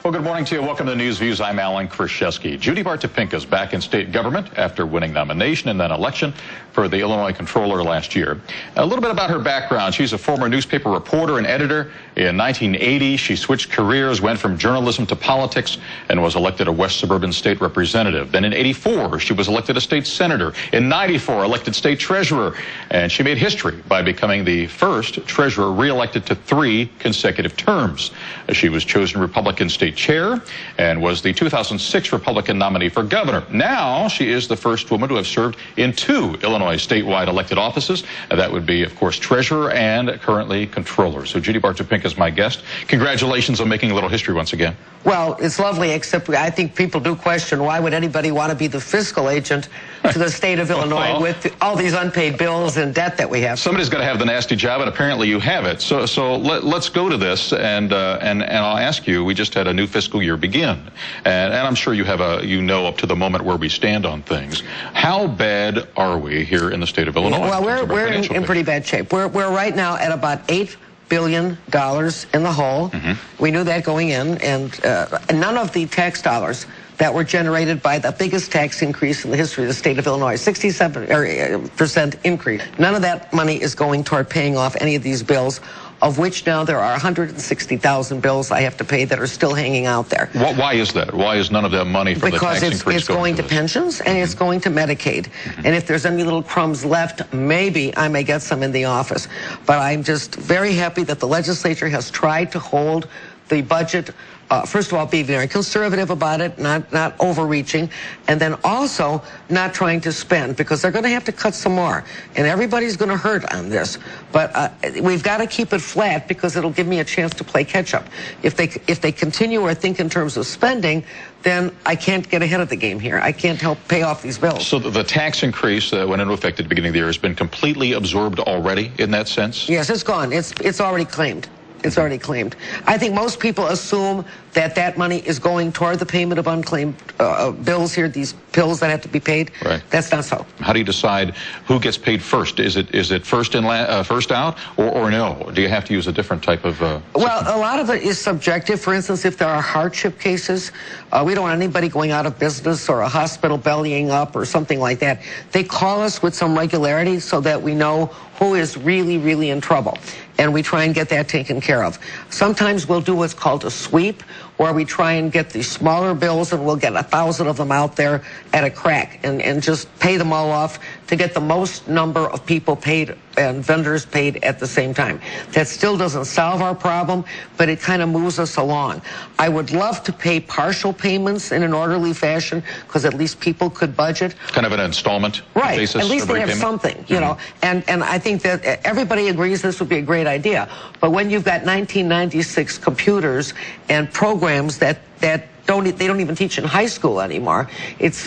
Well, good morning to you. Welcome to Newsviews. I'm Alan Krashesky. Judy Baar Topinka is back in state government after winning nomination and then election for the Illinois Comptroller last year. A little bit about her background. She's a former newspaper reporter and editor. In 1980, she switched careers, went from journalism to politics, and was elected a West Suburban state representative. Then in 84, she was elected a state senator. In 94, elected state treasurer. And she made history by becoming the first treasurer reelected to 3 consecutive terms. She was chosen Republican state chair and was the 2006 Republican nominee for governor. Now she is the first woman to have served in 2 Illinois statewide elected offices. That would be, of course, treasurer and currently controller. So Judy Baar Topinka is my guest. Congratulations on making a little history once again. Well, it's lovely, except I think people do question why would anybody want to be the fiscal agent to the state of Illinois with all these unpaid bills and debt that we have. Somebody's got to have the nasty job, and apparently you have it. So let's go to this, and I'll ask you. We just had a new fiscal year begin, and I'm sure you have up to the moment where we stand on things. How bad are we here in the state of Illinois? Well, we're in pretty bad shape. We're right now at about $8 billion in the hole. We knew that going in, and none of the tax dollars that were generated by the biggest tax increase in the history of the state of Illinois, 67% increase. None of that money is going toward paying off any of these bills, of which now there are 160,000 bills I have to pay that are still hanging out there. Why is that? Why is none of that money for the tax increase Because it's going to pensions and it's going to Medicaid. And if there's any little crumbs left, maybe I may get some in the office. But I'm just very happy that the legislature has tried to hold the budget, first of all, be very conservative about it, not overreaching, and then also not trying to spend, because they're going to have to cut some more, and everybody's going to hurt on this. But we've got to keep it flat, because it'll give me a chance to play catch-up. If they continue or think in terms of spending, then I can't get ahead of the game here. I can't help pay off these bills. So the tax increase that went into effect at the beginning of the year has been completely absorbed already in that sense? Yes, it's gone. It's already claimed. It's already claimed. I think most people assume that that money is going toward the payment of unclaimed bills here, these bills that have to be paid. Right. That's not so. How do you decide who gets paid first? Is it first in first out, or no? Do you have to use a different type of Well, a lot of it is subjective. For instance, if there are hardship cases, we don't want anybody going out of business or a hospital bellying up or something like that. They call us with some regularity so that we know who is really, really in trouble, and we try and get that taken care of. Sometimes we'll do what's called a sweep, where we try and get the smaller bills, and we'll get 1,000 of them out there at a crack and just pay them all off to get the most number of people paid and vendors paid at the same time. That still doesn't solve our problem, but it kind of moves us along. I would love to pay partial payments in an orderly fashion, because at least people could budget. Kind of an installment basis? Right, at least they have something, you know. And I think that everybody agrees this would be a great idea. But when you've got 1996 computers and programs that they don't even teach in high school anymore,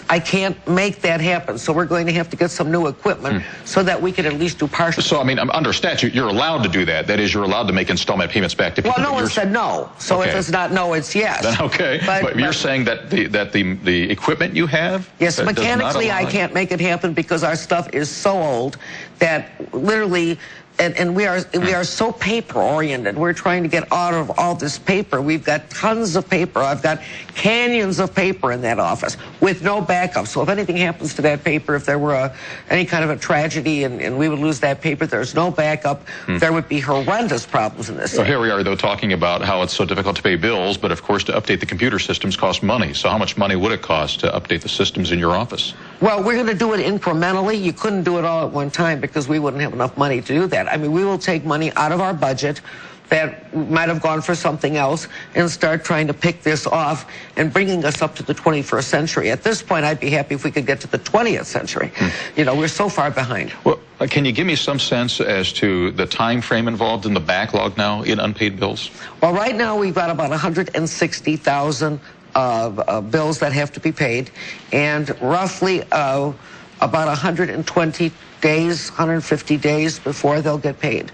I can't make that happen. So we're going to have to get some new equipment so that we can at least do partial. So, I mean, under statute, you're allowed to do that. That is, you're allowed to make installment payments back to people. Well, no one said no. So if it's not no, it's yes. Then okay. But you're saying that the equipment you have? Yes, mechanically I can't make it happen, because our stuff is so old that literally... And we are so paper oriented. We're trying to get out of all this paper. We've got tons of paper. I've got canyons of paper in that office with no backup. So if anything happens to that paper, if there were any kind of a tragedy and we would lose that paper, there's no backup. There would be horrendous problems in this. So here we are, though, talking about how it's so difficult to pay bills, but of course to update the computer systems costs money. So how much money would it cost to update the systems in your office? Well, we're going to do it incrementally. You couldn't do it all at one time, because we wouldn't have enough money to do that. I mean, we will take money out of our budget that might have gone for something else and start trying to pick this off and bringing us up to the 21st century. At this point, I'd be happy if we could get to the 20th century. You know, we're so far behind. Well, can you give me some sense as to the time frame involved in the backlog now in unpaid bills? Well, right now we've got about 160,000 bills that have to be paid, and roughly about 120 days, 150 days before they'll get paid.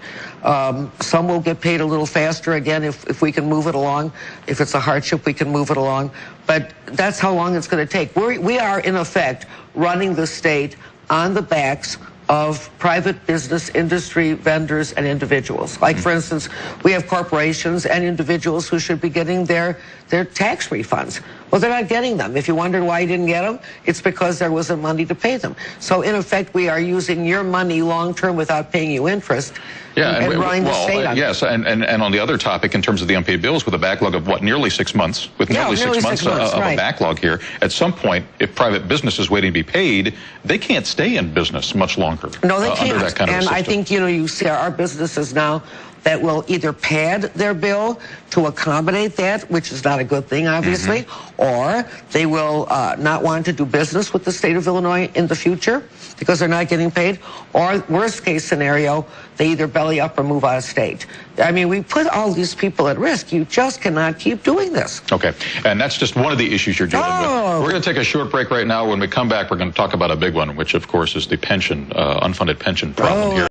Some will get paid a little faster, again, if we can move it along. If it's a hardship, we can move it along. But that's how long it's going to take. We are, in effect, running the state on the backs of private business, industry, vendors, and individuals. Like, for instance, we have corporations and individuals who should be getting their tax refunds. Well, they're not getting them. If you wondered why you didn't get them, it's because there wasn't money to pay them. So, in effect, we are using your money long-term without paying you interest. Yeah, and running the state on yes, and on the other topic, in terms of the unpaid bills, with a backlog of what, nearly 6 months, with nearly 6 months of right. a backlog here, at some point, if private business is waiting to be paid, they can't stay in business much longer. No, they can't. Under that kind of and system. I think, you see our businesses now that will either pad their bill to accommodate that, which is not a good thing, obviously, or they will not want to do business with the state of Illinois in the future because they're not getting paid, or worst case scenario, they either belly up or move out of state. I mean, we put all these people at risk. You just cannot keep doing this. Okay, and that's just one of the issues you're dealing with. We're going to take a short break right now. When we come back, we're going to talk about a big one, which, of course, is the pension, unfunded pension problem here.